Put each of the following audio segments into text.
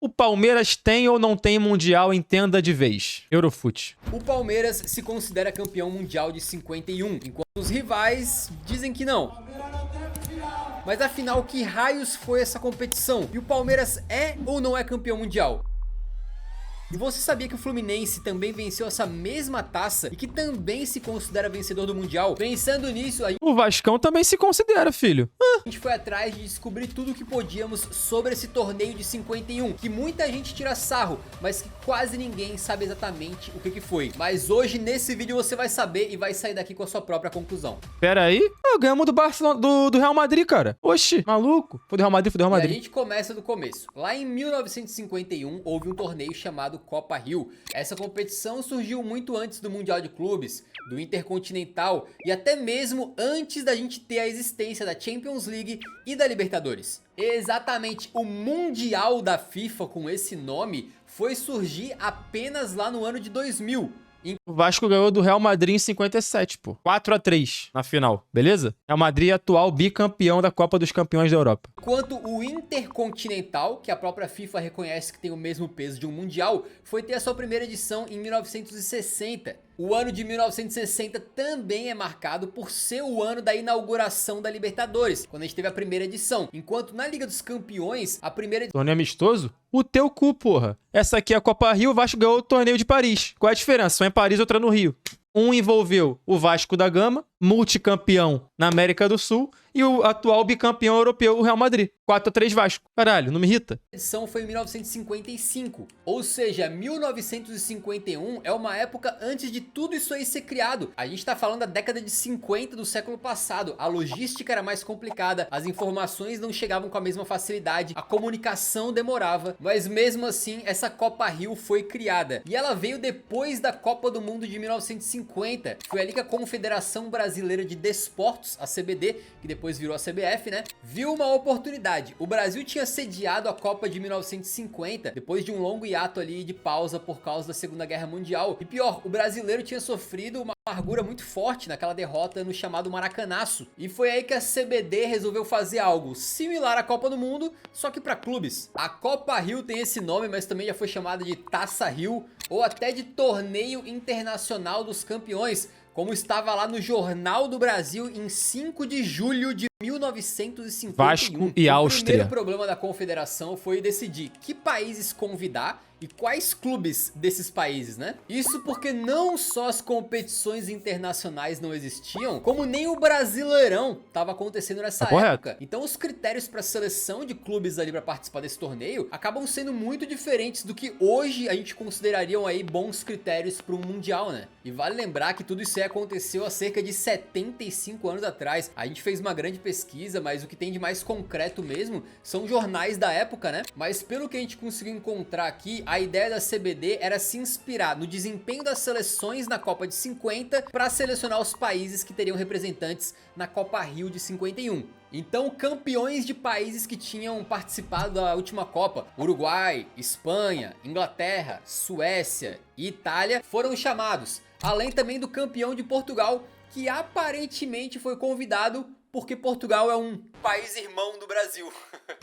O Palmeiras tem ou não tem Mundial? Entenda de vez. Eurofute. O Palmeiras se considera campeão mundial de 51, enquanto os rivais dizem que não. Mas afinal, que raios foi essa competição? E o Palmeiras é ou não é campeão mundial? E você sabia que o Fluminense também venceu essa mesma taça e que também se considera vencedor do Mundial? Pensando nisso, O Vascão também se considera, filho. a gente foi atrás de descobrir tudo o que podíamos sobre esse torneio de 51, que muita gente tira sarro, mas que quase ninguém sabe exatamente o que foi. Mas hoje, nesse vídeo, você vai saber e vai sair daqui com a sua própria conclusão. Pera aí. Ganhamos do Barcelona, do Real Madrid, cara. Oxi, maluco. Foi do Real Madrid, foi do Real E a Madrid. gente começa do começo. Lá em 1951, houve um torneio chamado Copa Rio. Essa competição surgiu muito antes do Mundial de Clubes, do Intercontinental e até mesmo antes da gente ter a existência da Champions League e da Libertadores. Exatamente, o Mundial da FIFA com esse nome foi surgir apenas lá no ano de 2000. O Vasco ganhou do Real Madrid em 57, pô. 4-3 na final, beleza? Real Madrid é atual bicampeão da Copa dos Campeões da Europa. Enquanto o Intercontinental, que a própria FIFA reconhece que tem o mesmo peso de um Mundial, foi ter a sua primeira edição em 1960. O ano de 1960 também é marcado por ser o ano da inauguração da Libertadores, quando a gente teve a primeira edição. Enquanto na Liga dos Campeões, a primeira edição... Torneio amistoso? O teu cu, porra. Essa aqui é a Copa Rio, o Vasco ganhou o torneio de Paris. Qual é a diferença? Um é Paris, outra no Rio. Um envolveu o Vasco da Gama, multicampeão na América do Sul, e o atual bicampeão europeu, o Real Madrid. 4-3 Vasco. Caralho, não me irrita? A edição foi em 1955, ou seja, 1951 é uma época antes de tudo isso aí ser criado. A gente tá falando da década de 50 do século passado, a logística era mais complicada, as informações não chegavam com a mesma facilidade, a comunicação demorava, mas mesmo assim essa Copa Rio foi criada. E ela veio depois da Copa do Mundo de 1950, foi ali que a Confederação Brasileira de Desportos, a CBD, que depois virou a CBF, né, viu uma oportunidade. O Brasil tinha sediado a Copa de 1950, depois de um longo hiato ali de pausa por causa da Segunda Guerra Mundial. E pior, o brasileiro tinha sofrido uma amargura muito forte naquela derrota no chamado Maracanaço. E foi aí que a CBD resolveu fazer algo similar à Copa do Mundo, só que para clubes. A Copa Rio tem esse nome, mas também já foi chamada de Taça Rio, ou até de Torneio Internacional dos Campeões, como estava lá no Jornal do Brasil em 5 de julho de 1951. Vasco e Áustria. O primeiro problema da confederação foi decidir que países convidar e quais clubes desses países, né? Isso porque não só as competições internacionais não existiam, como nem o Brasileirão estava acontecendo nessa época. Então os critérios para seleção de clubes ali para participar desse torneio acabam sendo muito diferentes do que hoje a gente considerariam aí bons critérios para um mundial, né? E vale lembrar que tudo isso aí aconteceu há cerca de 75 anos atrás. A gente fez uma grande pesquisa, mas o que tem de mais concreto mesmo são jornais da época, né? Mas pelo que a gente conseguiu encontrar aqui, a ideia da CBD era se inspirar no desempenho das seleções na Copa de 50 para selecionar os países que teriam representantes na Copa Rio de 51. Então, campeões de países que tinham participado da última Copa, Uruguai, Espanha, Inglaterra, Suécia e Itália, foram chamados. Além também do campeão de Portugal, que aparentemente foi convidado porque Portugal é um país irmão do Brasil.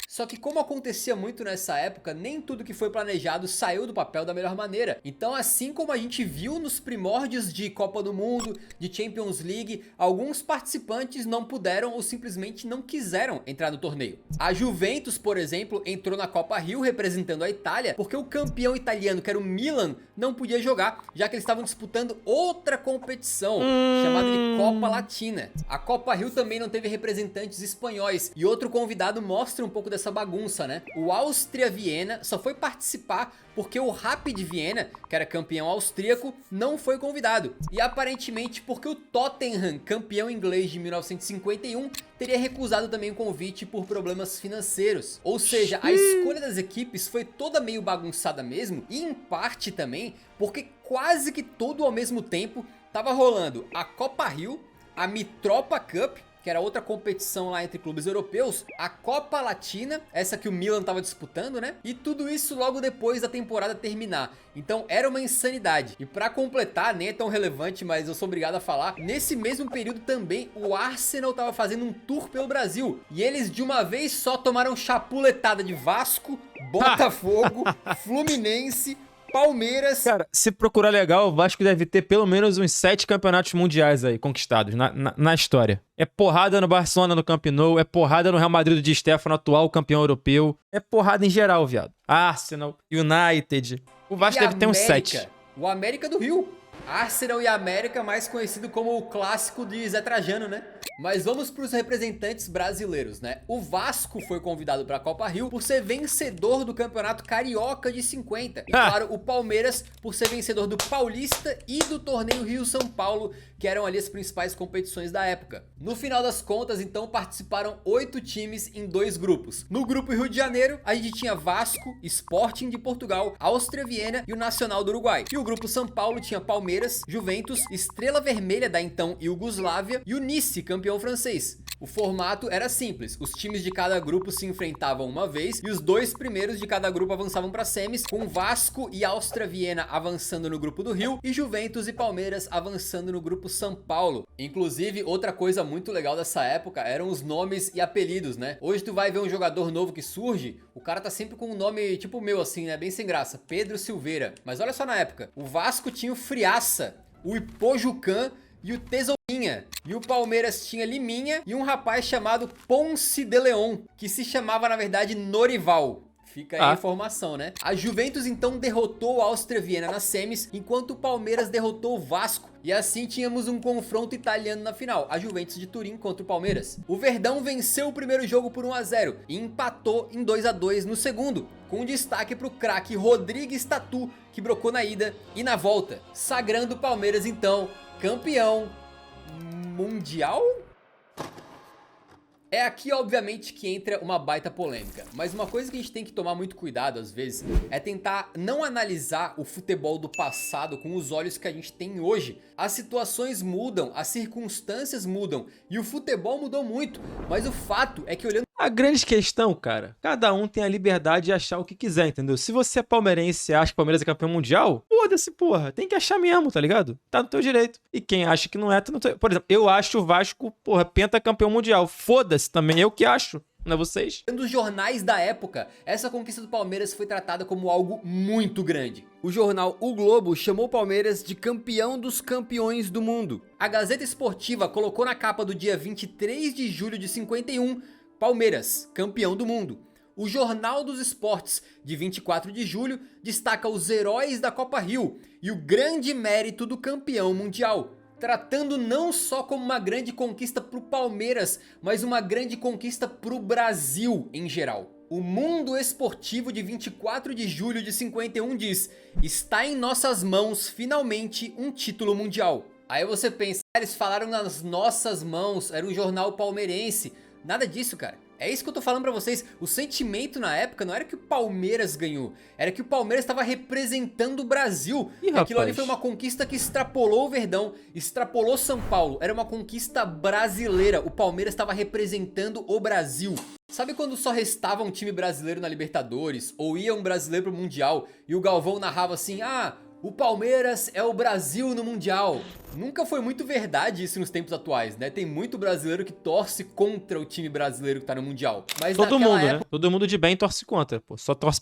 Só que como acontecia muito nessa época, nem tudo que foi planejado saiu do papel da melhor maneira. Então, assim como a gente viu nos primórdios de Copa do Mundo, de Champions League, alguns participantes não puderam ou simplesmente não quiseram entrar no torneio. A Juventus, por exemplo, entrou na Copa Rio representando a Itália, porque o campeão italiano, que era o Milan, não podia jogar, já que eles estavam disputando outra competição, chamada de Copa Latina. A Copa Rio também não teve representantes espanhóis, e outro convidado mostra um pouco dessa bagunça, né? O Áustria Viena só foi participar porque o Rapid Viena, que era campeão austríaco, não foi convidado. E aparentemente porque o Tottenham, campeão inglês de 1951, teria recusado também o convite por problemas financeiros. Ou seja, a escolha das equipes foi toda meio bagunçada mesmo, e em parte também porque quase que tudo ao mesmo tempo tava rolando a Copa Rio, a Mitropa Cup, que era outra competição lá entre clubes europeus, a Copa Latina, essa que o Milan tava disputando, né? E tudo isso logo depois da temporada terminar. Então era uma insanidade. E pra completar, nem é tão relevante, mas eu sou obrigado a falar, nesse mesmo período também o Arsenal tava fazendo um tour pelo Brasil. E eles de uma vez só tomaram chapuletada de Vasco, Botafogo, Fluminense, Palmeiras. Cara, se procurar legal, o Vasco deve ter pelo menos uns 7 campeonatos mundiais aí conquistados na história. É porrada no Barcelona, no Camp Nou, é porrada no Real Madrid do Di Stéfano, atual campeão europeu. É porrada em geral, viado. Arsenal, United. O Vasco deve ter uns 7. O América do Rio. Arsenal e América, mais conhecido como o clássico de Zé Trajano, né? Mas vamos para os representantes brasileiros, né? O Vasco foi convidado para a Copa Rio por ser vencedor do Campeonato Carioca de 50. E claro, o Palmeiras por ser vencedor do Paulista e do Torneio Rio-São Paulo, que eram ali as principais competições da época. No final das contas, então, participaram 8 times em 2 grupos. No grupo Rio de Janeiro, a gente tinha Vasco, Sporting de Portugal, Áustria Viena e o Nacional do Uruguai. E o grupo São Paulo tinha Palmeiras, Juventus, Estrela Vermelha da então Iugoslávia e o Nice, campeão francês. O formato era simples, os times de cada grupo se enfrentavam uma vez e os 2 primeiros de cada grupo avançavam para semis, com Vasco e Áustria Viena avançando no grupo do Rio e Juventus e Palmeiras avançando no grupo São Paulo. Inclusive, outra coisa muito legal dessa época eram os nomes e apelidos, né? Hoje tu vai ver um jogador novo que surge, o cara tá sempre com um nome tipo o meu assim, né? Bem sem graça, Pedro Silveira. Mas olha só na época, o Vasco tinha o Friaça, o Ipojucan e o Tesourinha. E o Palmeiras tinha Liminha e um rapaz chamado Ponce de Leon, que se chamava na verdade Norival. Fica aí a informação, né? A Juventus então derrotou o Áustria Viena nas semis, enquanto o Palmeiras derrotou o Vasco. E assim tínhamos um confronto italiano na final, a Juventus de Turim contra o Palmeiras. O Verdão venceu o primeiro jogo por 1-0 e empatou em 2-2 no segundo, com destaque para o craque Rodrigues Tatu, que brocou na ida e na volta, sagrando o Palmeiras então campeão mundial? É aqui, obviamente, que entra uma baita polêmica, mas uma coisa que a gente tem que tomar muito cuidado às vezes é tentar não analisar o futebol do passado com os olhos que a gente tem hoje. As situações mudam, as circunstâncias mudam e o futebol mudou muito, mas o fato é que olhando... A grande questão, cara, cada um tem a liberdade de achar o que quiser, entendeu? Se você é palmeirense e acha que o Palmeiras é campeão mundial, foda-se, porra. Tem que achar mesmo, tá ligado? Tá no teu direito. E quem acha que não é, tá no teu... Por exemplo, eu acho o Vasco, porra, pentacampeão mundial. Foda-se também, eu que acho. Não é vocês? Nos jornais da época, essa conquista do Palmeiras foi tratada como algo muito grande. O jornal O Globo chamou o Palmeiras de campeão dos campeões do mundo. A Gazeta Esportiva colocou na capa do dia 23 de julho de 51, Palmeiras, campeão do mundo. O Jornal dos Esportes, de 24 de julho, destaca os heróis da Copa Rio e o grande mérito do campeão mundial, tratando não só como uma grande conquista para o Palmeiras, mas uma grande conquista para o Brasil em geral. O Mundo Esportivo de 24 de julho de 51 diz: está em nossas mãos finalmente um título mundial. Aí você pensa, eles falaram nas nossas mãos, era um jornal palmeirense. Nada disso, cara. É isso que eu tô falando pra vocês. O sentimento na época não era que o Palmeiras ganhou, era que o Palmeiras estava representando o Brasil. E aquilo ali foi uma conquista que extrapolou o Verdão, extrapolou São Paulo. Era uma conquista brasileira. O Palmeiras estava representando o Brasil. Sabe quando só restava um time brasileiro na Libertadores, ou ia um brasileiro pro Mundial, e o Galvão narrava assim: ah, o Palmeiras é o Brasil no Mundial. Nunca foi muito verdade isso nos tempos atuais, né? Tem muito brasileiro que torce contra o time brasileiro que tá no Mundial. Mas todo mundo, época, né? Todo mundo de bem torce contra, pô. Só torce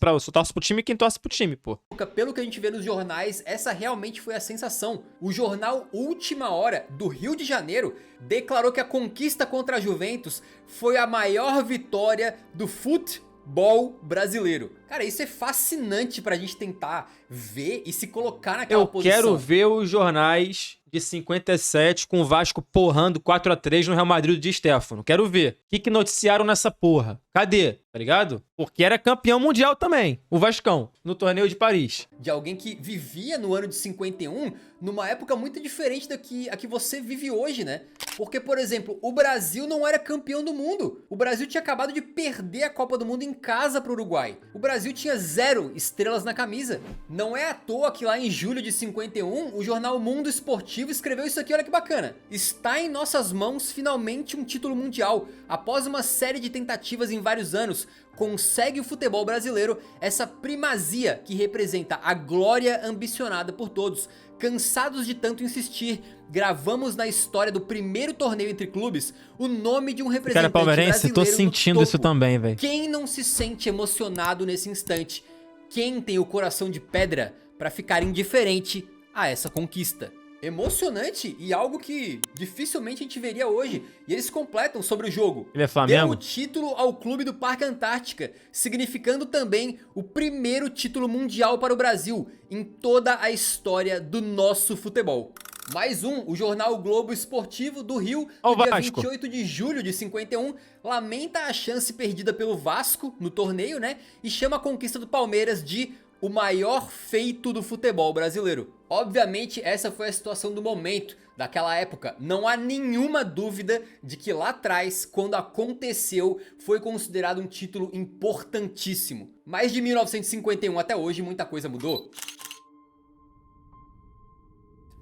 pro time quem torce pro time, pô. Pelo que a gente vê nos jornais, essa realmente foi a sensação. O jornal Última Hora, do Rio de Janeiro, declarou que a conquista contra a Juventus foi a maior vitória do futebol brasileiro. Cara, isso é fascinante pra gente tentar ver e se colocar naquela posição. Eu quero ver os jornais de 57 com o Vasco porrando 4-3 no Real Madrid do Di Stéfano. Quero ver. O que noticiaram nessa porra? Cadê? Tá ligado? Porque era campeão mundial também, o Vascão, no torneio de Paris. De alguém que vivia no ano de 51, numa época muito diferente da que a que você vive hoje, né? Porque, por exemplo, o Brasil não era campeão do mundo. O Brasil tinha acabado de perder a Copa do Mundo em casa pro Uruguai. O Brasil tinha 0 estrelas na camisa. Não é à toa que lá em julho de 51, o jornal Mundo Esportivo escreveu isso aqui, olha que bacana. Está em nossas mãos finalmente um título mundial. Após uma série de tentativas em vários anos, consegue o futebol brasileiro essa primazia que representa a glória ambicionada por todos. Cansados de tanto insistir, gravamos na história do primeiro torneio entre clubes o nome de um representante palmeirense, brasileiro tô sentindo isso também, velho. Quem não se sente emocionado nesse instante? Quem tem o coração de pedra pra ficar indiferente a essa conquista? Emocionante e algo que dificilmente a gente veria hoje. E eles completam sobre o jogo. Ele é Flamengo? Deu o título ao clube do Parque Antártica, significando também o primeiro título mundial para o Brasil em toda a história do nosso futebol. Mais um, o jornal Globo Esportivo do Rio, no dia 28 de julho de 51, lamenta a chance perdida pelo Vasco no torneio, né? E chama a conquista do Palmeiras de o maior feito do futebol brasileiro. Obviamente essa foi a situação do momento, daquela época. Não há nenhuma dúvida de que lá atrás, quando aconteceu, foi considerado um título importantíssimo. Mas de 1951 até hoje muita coisa mudou.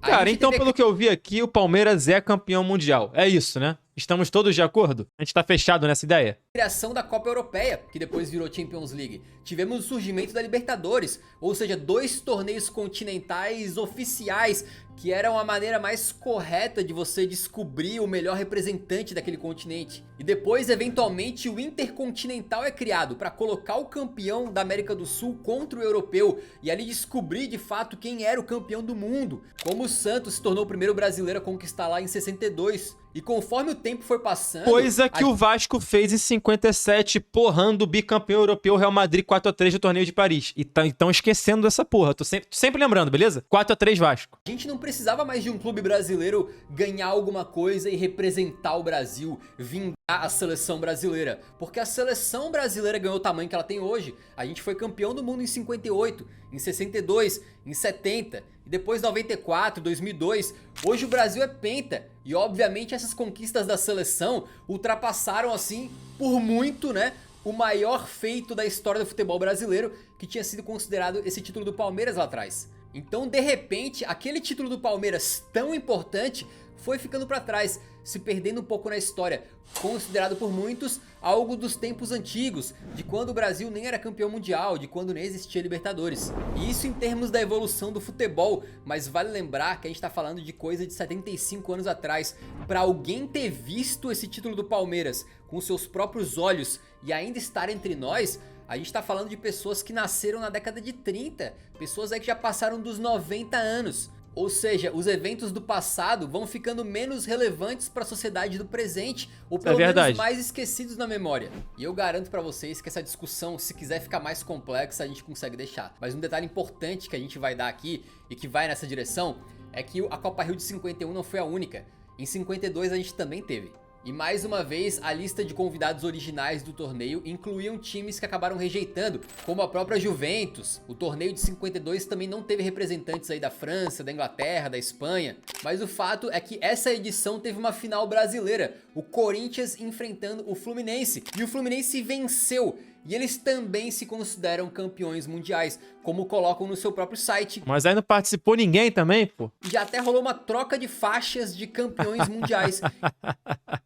Cara, então pelo que eu vi aqui, o Palmeiras é campeão mundial. É isso, né? Estamos todos de acordo? A gente tá fechado nessa ideia? Criação da Copa Europeia, que depois virou Champions League. Tivemos o surgimento da Libertadores, ou seja, 2 torneios continentais oficiais, que eram a maneira mais correta de você descobrir o melhor representante daquele continente. E depois, eventualmente, o Intercontinental é criado para colocar o campeão da América do Sul contra o europeu e ali descobrir de fato quem era o campeão do mundo. Como o Santos se tornou o primeiro brasileiro a conquistar lá em 62. E conforme o tempo foi passando... Coisa que o Vasco fez em 57, porrando o bicampeão europeu Real Madrid 4x3 do torneio de Paris. E então esquecendo dessa porra. Tô sempre lembrando, beleza? 4x3 Vasco. A gente não precisava mais de um clube brasileiro ganhar alguma coisa e representar o Brasil, vingar a seleção brasileira. Porque a seleção brasileira ganhou o tamanho que ela tem hoje. A gente foi campeão do mundo em 58, em 62, em 70... e depois 94, 2002, hoje o Brasil é penta. E obviamente essas conquistas da seleção ultrapassaram assim, por muito, né, o maior feito da história do futebol brasileiro, que tinha sido considerado esse título do Palmeiras lá atrás. Então de repente, aquele título do Palmeiras tão importante foi ficando pra trás, se perdendo um pouco na história, considerado por muitos algo dos tempos antigos, de quando o Brasil nem era campeão mundial, de quando nem existia Libertadores. E isso em termos da evolução do futebol, mas vale lembrar que a gente tá falando de coisa de 75 anos atrás. Pra alguém ter visto esse título do Palmeiras com seus próprios olhos e ainda estar entre nós, a gente tá falando de pessoas que nasceram na década de 30, pessoas aí que já passaram dos 90 anos. Ou seja, os eventos do passado vão ficando menos relevantes para a sociedade do presente, ou pelo menos mais esquecidos na memória. E eu garanto para vocês que essa discussão, se quiser ficar mais complexa, a gente consegue deixar. Mas um detalhe importante que a gente vai dar aqui, e que vai nessa direção, é que a Copa Rio de 51 não foi a única. Em 52 a gente também teve. E mais uma vez, a lista de convidados originais do torneio incluíam times que acabaram rejeitando, como a própria Juventus. O torneio de 52 também não teve representantes aí da França, da Inglaterra, da Espanha. Mas o fato é que essa edição teve uma final brasileira, o Corinthians enfrentando o Fluminense. E o Fluminense venceu. E eles também se consideram campeões mundiais, como colocam no seu próprio site. Mas aí não participou ninguém também, pô? E já até rolou uma troca de faixas de campeões mundiais.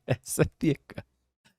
Essa é pica.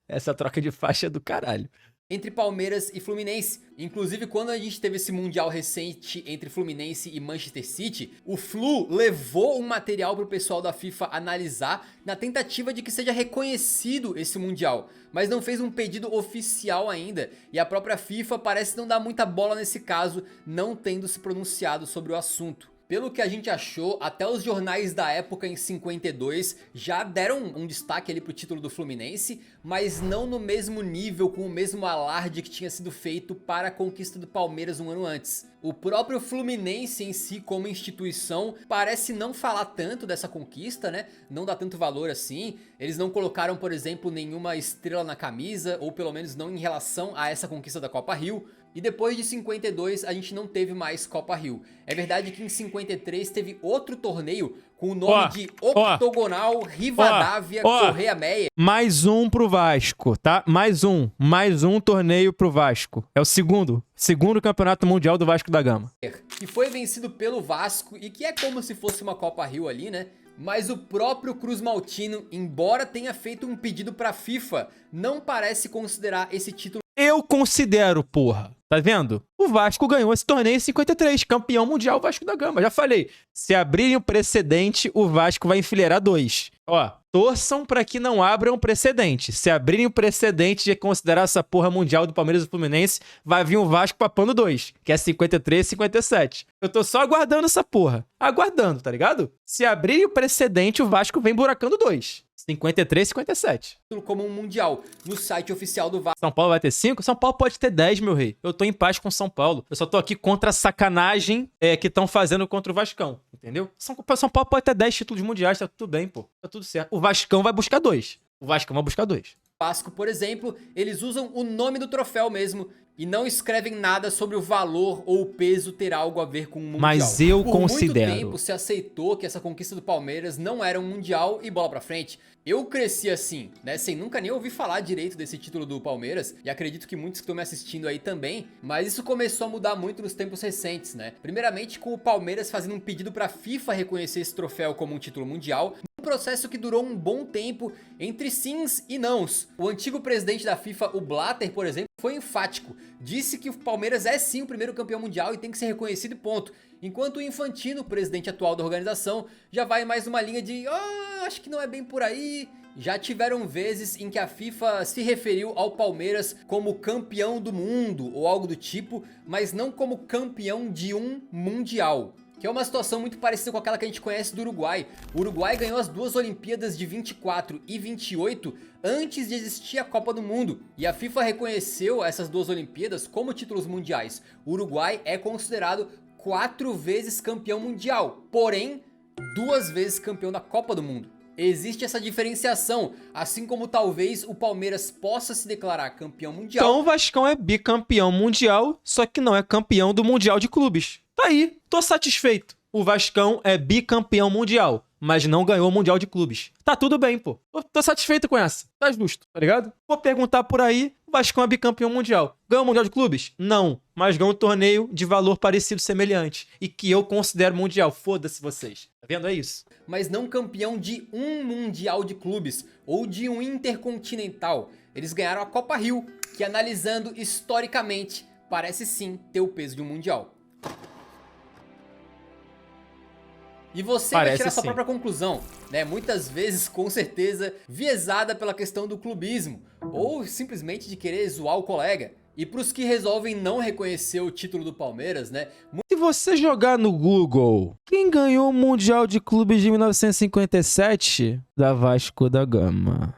Essa troca de faixa é do caralho. Entre Palmeiras e Fluminense. Inclusive, quando a gente teve esse mundial recente entre Fluminense e Manchester City, o Flu levou um material pro pessoal da FIFA analisar na tentativa de que seja reconhecido esse mundial, mas não fez um pedido oficial ainda, e a própria FIFA parece não dar muita bola nesse caso, não tendo se pronunciado sobre o assunto. Pelo que a gente achou, até os jornais da época em 52 já deram um destaque ali pro título do Fluminense, mas não no mesmo nível, com o mesmo alarde que tinha sido feito para a conquista do Palmeiras um ano antes. O próprio Fluminense em si, como instituição, parece não falar tanto dessa conquista, né? Não dá tanto valor assim. Eles não colocaram, por exemplo, nenhuma estrela na camisa, ou pelo menos não em relação a essa conquista da Copa Rio. E depois de 52 a gente não teve mais Copa Rio. É verdade que em 53 teve outro torneio com o nome de Octogonal Rivadavia Correia Meia. Mais um pro Vasco, tá? Mais um torneio pro Vasco. É o segundo campeonato mundial do Vasco da Gama. Que foi vencido pelo Vasco e que é como se fosse uma Copa Rio ali, né? Mas o próprio Cruz Maltino, embora tenha feito um pedido pra FIFA, não parece considerar esse título. Eu considero, porra. Tá vendo? O Vasco ganhou esse torneio em 53, campeão mundial Vasco da Gama. Já falei, se abrirem o precedente, o Vasco vai enfileirar 2. Ó, torçam pra que não abram um precedente. Se abrirem o precedente de considerar essa porra mundial do Palmeiras e do Fluminense, vai vir o Vasco papando 2, que é 53 e 57. Eu tô só aguardando essa porra. Aguardando, tá ligado? Se abrirem o precedente, o Vasco vem buracando 2. 53 e 57. Como um mundial no site oficial do Vasco. São Paulo vai ter 5? São Paulo pode ter 10, meu rei. Eu tô em paz com São Paulo. Eu só tô aqui contra a sacanagem que estão fazendo contra o Vascão. Entendeu? São Paulo pode ter 10 títulos mundiais, tá tudo bem, pô. Tá tudo certo. O Vascão vai buscar 2. O Vascão vai buscar 2. Vasco, por exemplo, eles usam o nome do troféu mesmo e não escrevem nada sobre o valor ou o peso ter algo a ver com o Mundial. Mas eu considero. Por muito tempo se aceitou que essa conquista do Palmeiras não era um Mundial e bola pra frente. Eu cresci assim, né, sem nunca nem ouvir falar direito desse título do Palmeiras, e acredito que muitos que estão me assistindo aí também, mas isso começou a mudar muito nos tempos recentes, né? Primeiramente com o Palmeiras fazendo um pedido pra FIFA reconhecer esse troféu como um título mundial, um processo que durou um bom tempo entre sims e nãos. O antigo presidente da FIFA, o Blatter, por exemplo, foi enfático, disse que o Palmeiras é sim o primeiro campeão mundial e tem que ser reconhecido, ponto. Enquanto o Infantino, o presidente atual da organização, já vai mais numa linha de acho que não é bem por aí. Já tiveram vezes em que a FIFA se referiu ao Palmeiras como campeão do mundo ou algo do tipo, mas não como campeão de um mundial. Que é uma situação muito parecida com aquela que a gente conhece do Uruguai. O Uruguai ganhou as 2 Olimpíadas de 24 e 28 antes de existir a Copa do Mundo. E a FIFA reconheceu essas 2 Olimpíadas como títulos mundiais. O Uruguai é considerado 4 vezes campeão mundial, porém 2 vezes campeão da Copa do Mundo. Existe essa diferenciação, assim como talvez o Palmeiras possa se declarar campeão mundial. Então o Vascão é bicampeão mundial, só que não é campeão do Mundial de Clubes. Tá aí, tô satisfeito. O Vascão é bicampeão mundial, mas não ganhou o Mundial de Clubes. Tá tudo bem, pô. Tô satisfeito com essa. Tá justo, tá ligado? Vou perguntar por aí, o Vascão é bicampeão mundial. Ganhou o Mundial de Clubes? Não. Mas ganhou um torneio de valor parecido, semelhante. E que eu considero mundial. Foda-se vocês. Tá vendo? É isso. Mas não campeão de um Mundial de Clubes ou de um Intercontinental. Eles ganharam a Copa Rio, que analisando historicamente, parece sim ter o peso de um Mundial. E você vai tirar sua própria conclusão, né? Muitas vezes, com certeza, viesada pela questão do clubismo, ou simplesmente de querer zoar o colega. E pros que resolvem não reconhecer o título do Palmeiras, né? Se você jogar no Google, quem ganhou o Mundial de Clubes de 1957? Da Vasco da Gama.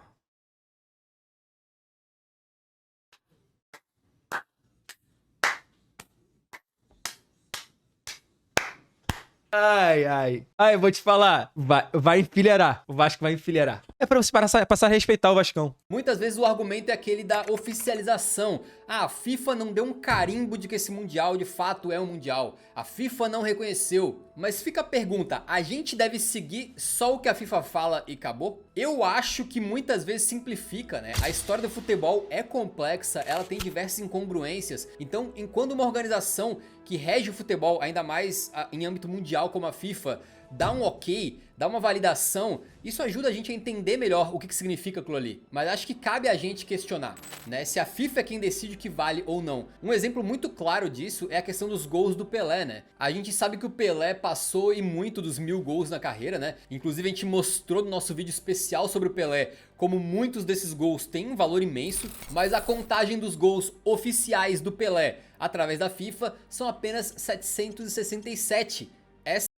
Ai, ai. Ai, eu vou te falar. Vai enfileirar. O Vasco vai enfileirar. É pra você passar a respeitar o Vascão. Muitas vezes o argumento é aquele da oficialização. Ah, a FIFA não deu um carimbo de que esse Mundial de fato é um Mundial. A FIFA não reconheceu. Mas fica a pergunta, a gente deve seguir só o que a FIFA fala e acabou? Eu acho que muitas vezes simplifica, né? A história do futebol é complexa, ela tem diversas incongruências. Então, enquanto uma organização que rege o futebol, ainda mais em âmbito mundial como a FIFA, dá um ok, dá uma validação, isso ajuda a gente a entender melhor o que significa aquilo ali. Mas acho que cabe a gente questionar, né? Se a FIFA é quem decide o que vale ou não. Um exemplo muito claro disso é a questão dos gols do Pelé, né? A gente sabe que o Pelé passou e muito dos 1000 gols na carreira, né? Inclusive a gente mostrou no nosso vídeo especial sobre o Pelé como muitos desses gols têm um valor imenso, mas a contagem dos gols oficiais do Pelé através da FIFA são apenas 767.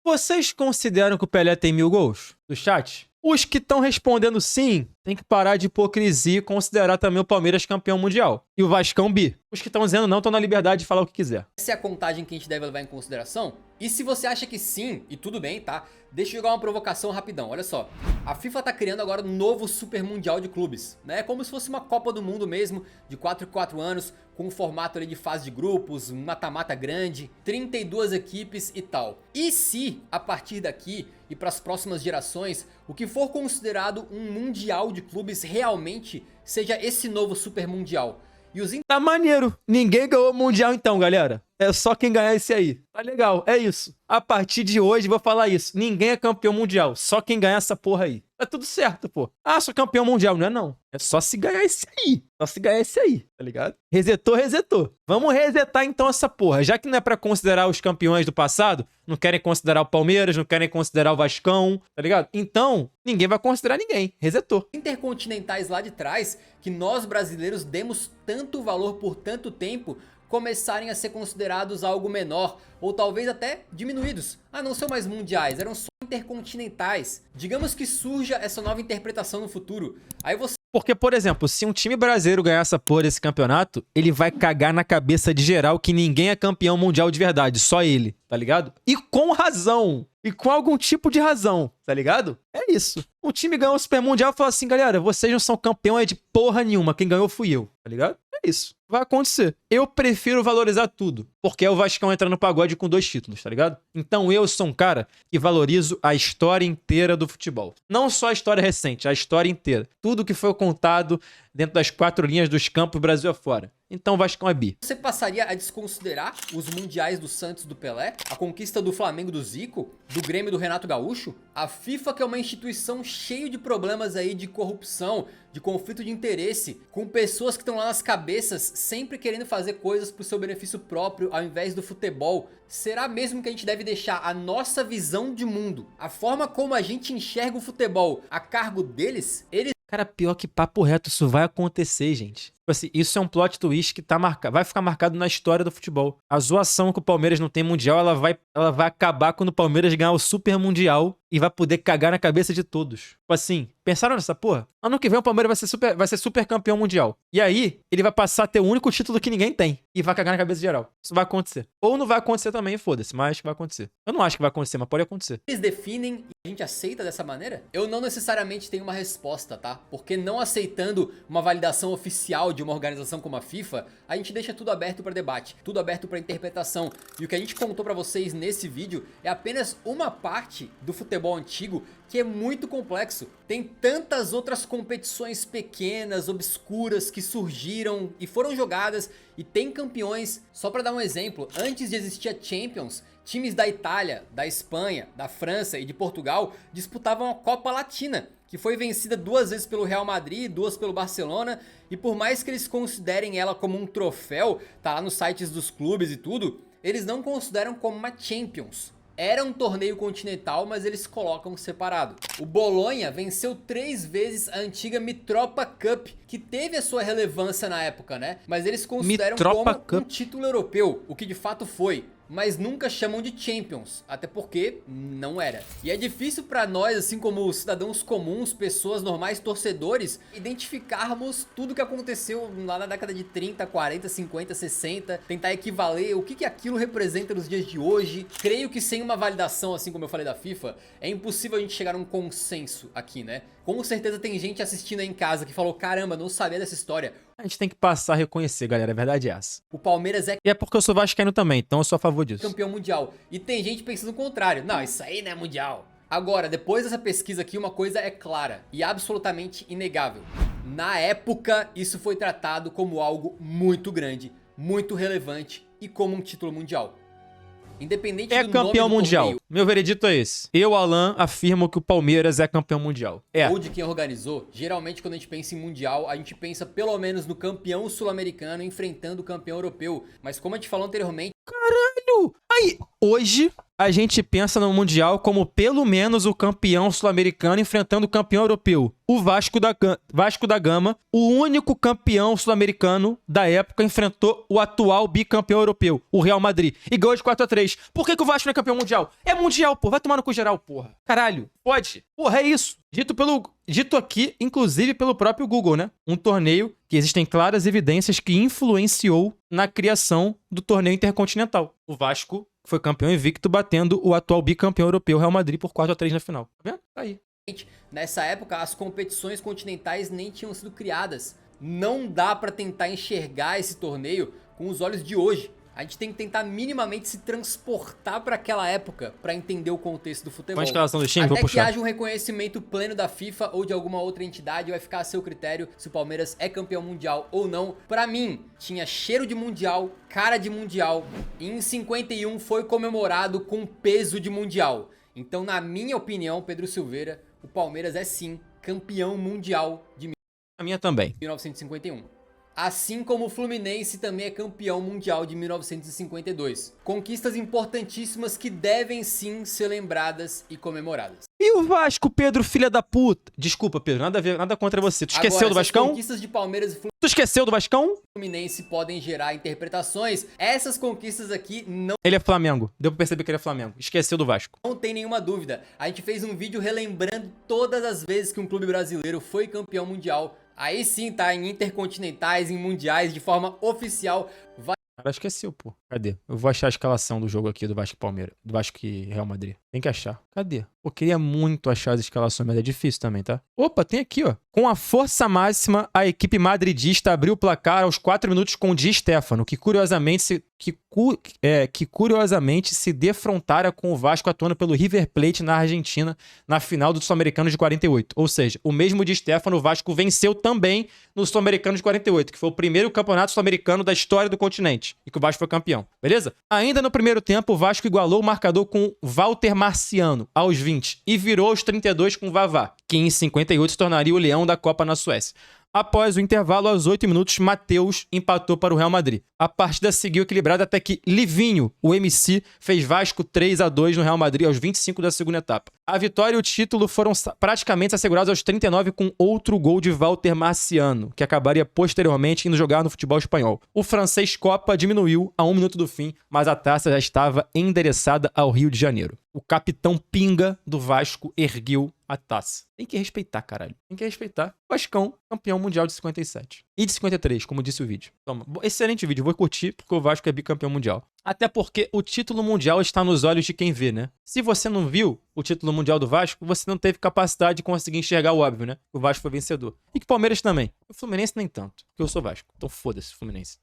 Vocês consideram que o Pelé tem 1000 gols? Do chat? Os que estão respondendo sim, tem que parar de hipocrisia e considerar também o Palmeiras campeão mundial. E o Vascão bi. Os que estão dizendo não estão na liberdade de falar o que quiser. Essa é a contagem que a gente deve levar em consideração? E se você acha que sim, e tudo bem, tá? Deixa eu jogar uma provocação rapidão, olha só. A FIFA tá criando agora um novo Super Mundial de Clubes, né? É como se fosse uma Copa do Mundo mesmo, de 4 em 4 anos, com um formato ali de fase de grupos, um mata-mata grande, 32 equipes e tal. E se, a partir daqui e para as próximas gerações, o que for considerado um Mundial de Clubes realmente seja esse novo Super Mundial? E os Tá maneiro. Ninguém ganhou o Mundial então, galera. É só quem ganhar esse aí. Tá legal, é isso. A partir de hoje, vou falar isso. Ninguém é campeão mundial. Só quem ganhar essa porra aí. Tá tudo certo, pô. Ah, sou campeão mundial. Não é não. É só se ganhar esse aí. Só se ganhar esse aí, tá ligado? Resetou, resetou. Vamos resetar então essa porra. Já que não é pra considerar os campeões do passado, não querem considerar o Palmeiras, não querem considerar o Vascão, tá ligado? Então, ninguém vai considerar ninguém. Resetou. intercontinentais lá de trás, que nós brasileiros demos tanto valor por tanto tempo, começarem a ser considerados algo menor, ou talvez até diminuídos. Ah, não são mais mundiais, eram só intercontinentais. Digamos que surja essa nova interpretação no futuro. Aí você... Porque, por exemplo, se um time brasileiro ganhar essa porra desse campeonato, ele vai cagar na cabeça de geral que ninguém é campeão mundial de verdade, só ele, tá ligado? E com razão. E com algum tipo de razão, tá ligado? É isso. Um time ganhou o Super Mundial e falou assim, galera, vocês não são campeões de porra nenhuma, quem ganhou fui eu, tá ligado? É isso. Vai acontecer. Eu prefiro valorizar tudo, porque é o Vascão entrando no pagode com 2 títulos, tá ligado? Então eu sou um cara que valorizo a história inteira do futebol. Não só a história recente, a história inteira. Tudo que foi contado dentro das 4 linhas dos campos Brasil afora. Então o Vascão é bi. Você passaria a desconsiderar os mundiais do Santos do Pelé, a conquista do Flamengo do Zico, do Grêmio do Renato Gaúcho? A FIFA, que é uma instituição cheia de problemas aí de corrupção, de conflito de interesse, com pessoas que estão lá nas cabeças sempre querendo fazer coisas pro seu benefício próprio ao invés do futebol. Será mesmo que a gente deve deixar a nossa visão de mundo, a forma como a gente enxerga o futebol, a cargo deles? Eles... Cara, pior que papo reto, isso vai acontecer, gente. Tipo assim, isso é um plot twist que tá marcado, vai ficar marcado na história do futebol. A zoação que o Palmeiras não tem mundial, ela vai acabar quando o Palmeiras ganhar o Super Mundial e vai poder cagar na cabeça de todos. Tipo assim, pensaram nessa porra? Ano que vem o Palmeiras vai ser super campeão mundial. E aí, ele vai passar a ter o único título que ninguém tem. E vai cagar na cabeça de geral. Isso vai acontecer. Ou não vai acontecer também, foda-se, mas vai acontecer. Eu não acho que vai acontecer, mas pode acontecer. Eles definem e a gente aceita dessa maneira? Eu não necessariamente tenho uma resposta, tá? Porque não aceitando uma validação oficial de uma organização como a FIFA, a gente deixa tudo aberto para debate, tudo aberto para interpretação. E o que a gente contou para vocês nesse vídeo é apenas uma parte do futebol antigo que é muito complexo. Tem tantas outras competições pequenas, obscuras que surgiram e foram jogadas e tem campeões. Só para dar um exemplo, antes de existir a Champions, times da Itália, da Espanha, da França e de Portugal disputavam a Copa Latina, que foi vencida 2 vezes pelo Real Madrid, 2 pelo Barcelona, e por mais que eles considerem ela como um troféu, tá lá nos sites dos clubes e tudo, eles não consideram como uma Champions. Era um torneio continental, mas eles colocam separado. O Bolonha venceu 3 vezes a antiga Mitropa Cup, que teve a sua relevância na época, né? Mas eles consideram Mitropa como Cup. um título europeu, o que de fato foi. Mas nunca chamam de Champions, até porque não era. E é difícil pra nós, assim como cidadãos comuns, pessoas normais, torcedores, identificarmos tudo que aconteceu lá na década de 30, 40, 50, 60, tentar equivaler o que aquilo representa nos dias de hoje. Creio que sem uma validação, assim como eu falei da FIFA, é impossível a gente chegar a um consenso aqui, né? Com certeza tem gente assistindo aí em casa que falou, caramba, não sabia dessa história. A gente tem que passar a reconhecer, galera. A verdade é essa. O Palmeiras é E é porque eu sou vascaíno também, então eu sou a favor disso. campeão mundial. E tem gente pensando o contrário. Não, isso aí não é mundial. Agora, depois dessa pesquisa aqui, uma coisa é clara e absolutamente inegável. Na época, isso foi tratado como algo muito grande, muito relevante e como um título mundial. Independente É do nome campeão do mundial. torneio Meu veredito é esse. Eu, Alan, afirmo que o Palmeiras é campeão mundial. É. ou de quem organizou, geralmente quando a gente pensa em mundial, a gente pensa pelo menos no campeão sul-americano enfrentando o campeão europeu. Mas como a gente falou anteriormente, Aí, hoje, a gente pensa no Mundial como pelo menos o campeão sul-americano enfrentando o campeão europeu. O Vasco da Gama, o único campeão sul-americano da época, enfrentou o atual bicampeão europeu, o Real Madrid, e ganhou de 4-3. Por que o Vasco não é campeão mundial? É mundial, pô. Vai tomar no cu geral, porra. Caralho. Pode. Porra, é isso. Dito aqui, inclusive pelo próprio Google, né? Um torneio que existem claras evidências que influenciou na criação do torneio intercontinental. O Vasco foi campeão invicto, batendo o atual bicampeão europeu Real Madrid por 4-3 na final. Tá vendo? Tá aí. nessa época as competições continentais nem tinham sido criadas. Não dá pra tentar enxergar esse torneio com os olhos de hoje. A gente tem que tentar minimamente se transportar para aquela época para entender o contexto do futebol. Com a escalação do time, até vou que puxar. haja um reconhecimento pleno da FIFA ou de alguma outra entidade, vai ficar a seu critério se o Palmeiras é campeão mundial ou não. Para mim, tinha cheiro de mundial, cara de mundial, e em 51 foi comemorado com peso de mundial. Então, na minha opinião, Pedro Silveira, o Palmeiras é sim campeão mundial de A minha também. 1951. Assim como o Fluminense também é campeão mundial de 1952. Conquistas importantíssimas que devem sim ser lembradas e comemoradas. E o Vasco, Pedro, filha da puta? Desculpa, Pedro, nada a ver, nada contra você. Tu esqueceu do Vascão? As conquistas de Palmeiras e Tu esqueceu do Vascão? Fluminense podem gerar interpretações. Essas conquistas aqui não Ele é Flamengo. Deu pra perceber que ele é Flamengo. Esqueceu do Vasco. tem nenhuma dúvida. A gente fez um vídeo relembrando todas as vezes que um clube brasileiro foi campeão mundial. Aí sim, tá? Em intercontinentais, em mundiais, de forma oficial. Cara, esqueceu, pô. Cadê? Eu vou achar a escalação do jogo aqui do Vasco e Palmeiras. Do Vasco e Real Madrid. Tem que achar. Cadê? Pô, queria muito achar as escalações, mas é difícil também, tá? Opa, tem aqui, ó. Com a força máxima, a equipe madridista abriu o placar aos 4 minutos com Di Stéfano, que curiosamente se defrontara com o Vasco atuando pelo River Plate na Argentina na final do Sul-Americano de 48. Ou seja, o mesmo Di Stéfano, o Vasco venceu também no Sul-Americano de 48, que foi o primeiro campeonato sul-americano da história do continente, e que o Vasco foi campeão. Beleza? Ainda no primeiro tempo, o Vasco igualou o marcador com Walter Marciano, aos 20, e virou aos 32 com Vavá, que em 58 se tornaria o leão da Copa na Suécia. Após o intervalo, aos 8 minutos, Matheus empatou para o Real Madrid. A partida seguiu equilibrada até que Livinho, o MC, fez Vasco 3-2 no Real Madrid aos 25 da segunda etapa. A vitória e o título foram praticamente assegurados aos 39 com outro gol de Walter Marciano, que acabaria posteriormente indo jogar no futebol espanhol. O francês Copa diminuiu a 1 minuto do fim, mas a taça já estava endereçada ao Rio de Janeiro. O capitão Pinga do Vasco ergueu a taça. Tem que respeitar, caralho. Tem que respeitar. Vascão, campeão mundial de 57. E de 53, como disse o vídeo. Toma. Excelente vídeo. Vou curtir porque o Vasco é bicampeão mundial. Até porque o título mundial está nos olhos de quem vê, né? Se você não viu o título mundial do Vasco, você não teve capacidade de conseguir enxergar o óbvio, né? O Vasco foi vencedor. E que o Palmeiras também. O Fluminense nem tanto, porque eu sou Vasco. Então foda-se, Fluminense.